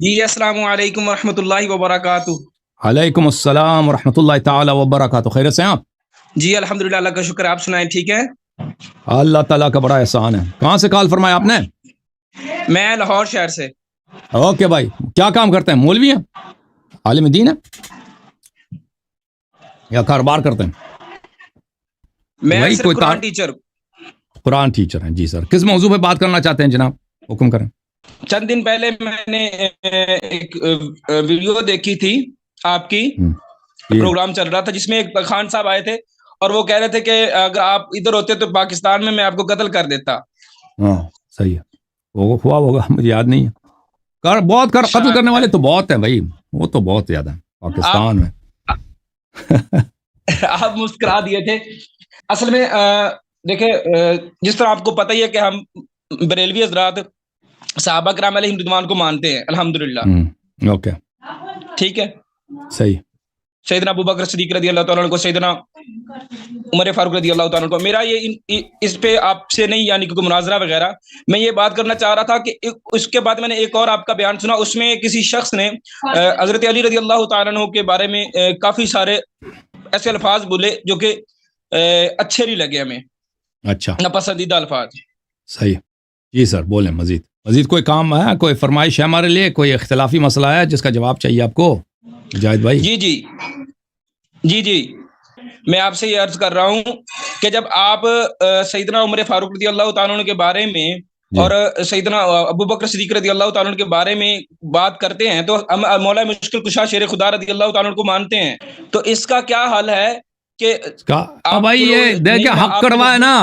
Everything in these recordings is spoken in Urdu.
جی السلام علیکم ورحمۃ اللہ وبرکاتہ۔ علیکم السلام ورحمۃ اللہ تعالی وبرکاتہ، خیریت سے ہیں آپ؟ جی الحمدللہ، اللہ کا شکر، آپ سنائیں ٹھیک ہے؟ اللہ تعالیٰ کا بڑا احسان ہے۔ کہاں سے کال فرمایا آپ نے؟ میں لاہور شہر سے۔ اوکے بھائی، کیا کام کرتے ہیں؟ مولوی ہیں، عالم دین ہے یا کاروبار کرتے ہیں؟ میں بھائی صرف قرآن ٹیچر۔ قرآن ٹیچر ہیں، جی سر۔ کس موضوع پہ بات کرنا چاہتے ہیں جناب؟ حکم کریں۔ چند دن پہلے میں نے ایک ویڈیو دیکھی تھی آپ کی، پروگرام چل رہا تھا جس میں ایک خان صاحب آئے تھے اور وہ کہہ رہے تھے کہ اگر آپ ادھر ہوتے تو پاکستان میں آپ کو قتل کر دیتا۔ ہاں صحیح ہے، وہ ہوا ہوگا، مجھے یاد نہیں ہے۔ بہت قتل کرنے والے تو بہت ہیں بھائی، وہ تو بہت زیادہ ہیں پاکستان میں۔ آپ مسکرا دیے تھے۔ اصل میں دیکھیں، جس طرح آپ کو پتہ ہی ہے کہ ہم بریلوی حضرات صحابہ کرام علیہم رضوان کو مانتے ہیں الحمدللہ۔ اوکے، ٹھیک ہے، صحیح۔ سیدنا ابو بکر صدیق رضی اللہ تعالیٰ عنہ کو، سیدنا عمر فاروق رضی اللہ تعالیٰ عنہ کو۔ میرا یہ اس پہ آپ سے نہیں یعنی کہ مناظرہ وغیرہ، میں یہ بات کرنا چاہ رہا تھا کہ اس کے بعد میں نے ایک اور آپ کا بیان سنا، اس میں کسی شخص نے حضرت علی رضی اللہ تعالیٰ عنہ کے بارے میں کافی سارے ایسے الفاظ بولے جو کہ اچھے نہیں لگے ہمیں، اچھا، ناپسندیدہ الفاظ۔ صحیح، جی سر، بولیں۔ مزید کوئی کام ہے، کوئی فرمائش ہے ہمارے لیے، کوئی اختلافی مسئلہ ہے جس کا جواب چاہیے آپ کو مجاہد بھائی؟ جی میں آپ سے یہ عرض کر رہا ہوں کہ جب آپ سیدنا عمر فاروق رضی اللہ تعالیٰ عنہ کے بارے میں اور سیدنا ابو بکر صدیق رضی اللہ تعالیٰ عنہ کے بارے میں بات کرتے ہیں تو ہم مولا مشکل کشا شیر خدا رضی اللہ تعالیٰ عنہ کو مانتے ہیں، تو اس کا کیا حل ہے کہ بھائی یہ دیکھیں، حق کڑوا ہے نا،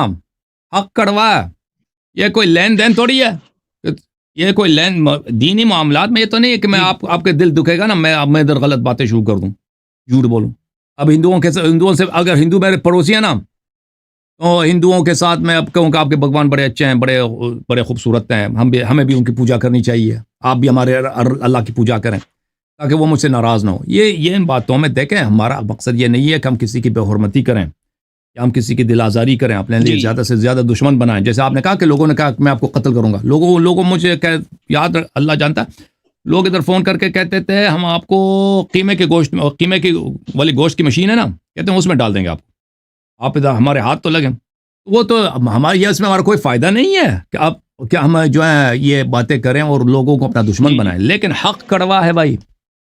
حق کڑوا ہے، یہ کوئی لین دین تھوڑی ہے، یہ کوئی دینی معاملات میں یہ تو نہیں ہے کہ میں آپ کے دل دکھے گا نا میں ادھر غلط باتیں شروع کر دوں، جھوٹ بولوں۔ اب ہندوؤں سے اگر ہندو میرے پڑوسی ہیں نا، تو ہندوؤں کے ساتھ میں اب کہوں کہ آپ کے بھگوان بڑے اچھے ہیں، بڑے خوبصورت ہیں، ہمیں بھی ان کی پوجا کرنی چاہیے، آپ بھی ہمارے اللہ کی پوجا کریں تاکہ وہ مجھ سے ناراض نہ ہو۔ یہ ان باتوں میں دیکھیں، ہمارا مقصد یہ نہیں ہے کہ ہم کسی کی بے حرمتی کریں یا ہم کسی کی دل آزاری کریں، اپنے لیے زیادہ سے زیادہ دشمن بنائیں۔ جیسے آپ نے کہا کہ لوگوں نے کہا کہ میں آپ کو قتل کروں گا، لوگوں مجھے یاد اللہ جانتا ہے، لوگ ادھر فون کر کے کہتے تھے ہم آپ کو قیمے کی والی گوشت کی مشین ہے نا، کہتے ہیں اس میں ڈال دیں گے آپ ادھر ہمارے ہاتھ تو لگیں۔ وہ تو ہماری اس میں ہمارا کوئی فائدہ نہیں ہے کہ آپ کیا ہم جو ہے یہ باتیں کریں اور لوگوں کو اپنا دشمن بنائیں، لیکن حق کڑوا ہے بھائی،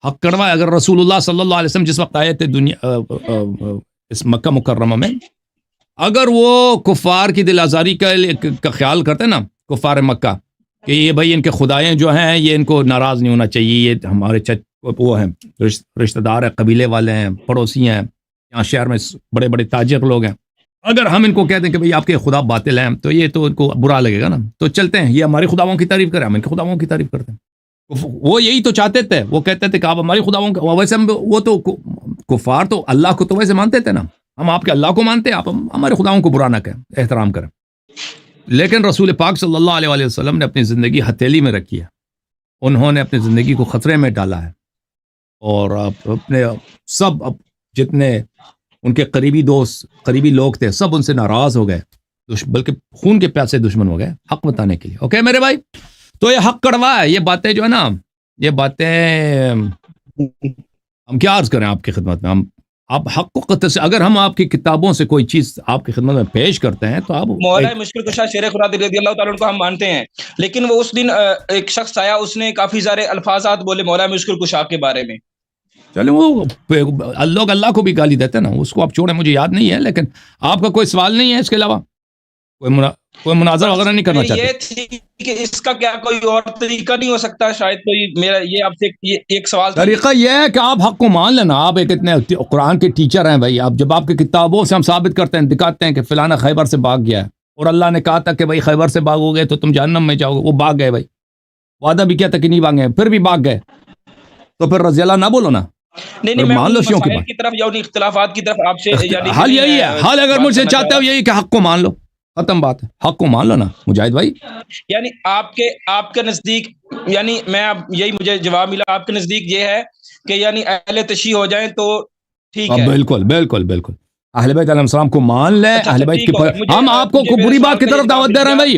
حق کڑوا ہے۔ اگر رسول اللہ صلی اللہ علیہ وسلم جس وقت آئے تھے اس مکہ مکرمہ میں، اگر وہ کفار کی دل آزاری کا خیال کرتے نا، کفار مکہ، کہ یہ بھائی ان کے خدائیں جو ہیں یہ ان کو ناراض نہیں ہونا چاہیے، یہ ہمارے وہ ہیں رشتہ دار ہیں، قبیلے والے ہیں، پڑوسی ہیں، یہاں شہر میں بڑے بڑے تاجر لوگ ہیں، اگر ہم ان کو کہتے ہیں کہ بھائی آپ کے خدا باطل ہیں تو یہ تو ان کو برا لگے گا نا، تو چلتے ہیں یہ ہماری خداؤں کی تعریف کریں، ہم ان کے خداؤں کی تعریف کرتے ہیں۔ وہ یہی تو چاہتے تھے، وہ کہتے تھے کہ آپ ہماری خداؤں کا، ویسے وہ تو کفار تو اللہ کو تو ویسے مانتے تھے نا، ہم آپ کے اللہ کو مانتے ہیں، آپ ہمارے خداؤں کو برا نہ کہیں، احترام کریں۔ لیکن رسول پاک صلی اللہ علیہ وسلم نے اپنی زندگی ہتھیلی میں رکھی ہے، انہوں نے اپنی زندگی کو خطرے میں ڈالا ہے، اور اپنے سب جتنے ان کے قریبی دوست قریبی لوگ تھے سب ان سے ناراض ہو گئے، بلکہ خون کے پیاسے دشمن ہو گئے حق بتانے کے لیے۔ اوکے میرے بھائی، تو یہ حق کڑوا ہے، یہ باتیں جو ہے نا، یہ باتیں ہم کیا عرض کریں آپ کی خدمت میں، آپ حق کو قطع سے اگر ہم آپ کی کتابوں سے کوئی چیز آپ کی خدمت میں پیش کرتے ہیں تو آپ مولا مشکل کشا شیر خدا رضی اللہ تعالیٰ عنہ کو ہم مانتے ہیں، لیکن وہ اس دن ایک شخص آیا، اس نے کافی سارے الفاظات بولے مولا مشکل کشا کے بارے میں۔ چلیں، وہ لوگ اللہ کو بھی گالی دیتے ہیں نا، اس کو آپ چھوڑیں، مجھے یاد نہیں ہے، لیکن آپ کا کوئی سوال نہیں ہے اس کے علاوہ، کوئی مناظرہ وغیرہ نہیں کرنا چاہتے؟ یہ تھی کہ اس کا کیا کوئی اور طریقہ نہیں ہو سکتا؟ شاید کوئی میرا یہ آپ سے ایک سوال تھا۔ طریقہ یہ ہے کہ آپ حق کو مان لینا، آپ ایک اتنے قرآن کے ٹیچر ہیں بھائی، آپ جب آپ کی کتابوں سے ہم ثابت کرتے ہیں، دکھاتے ہیں کہ فلانا خیبر سے بھاگ گیا ہے، اور اللہ نے کہا تھا کہ بھائی خیبر سے بھاگو گے تو تم جہنم میں جاؤ گے، وہ بھاگ گئے بھائی، وعدہ بھی کیا تھا کہ نہیں بھاگے، پھر بھی بھاگ گئے، تو پھر رضی اللہ نہ بولو نا، نہیں میں مسائل کی طرف یا اختلافات کی طرف آپ سے حال یہی ہے، حال اگر مجھ سے چاہتے ہو یہی کہ حق کو مان لو، ختم بات ہے، حق کو مان لو نا مجاہد بھائی۔ یعنی آپ کے نزدیک، یعنی یہی مجھے جواب ملا، آپ کے نزدیک یہ ہے کہ یعنی اہل تشیع ہو جائیں تو ٹھیک ہے؟ بالکل بالکل بالکل، اہل بیت علیہ السلام کو مان لیں، اہل بیت کی ہم آپ کو بری بات کی طرف دعوت دے رہے ہیں بھائی،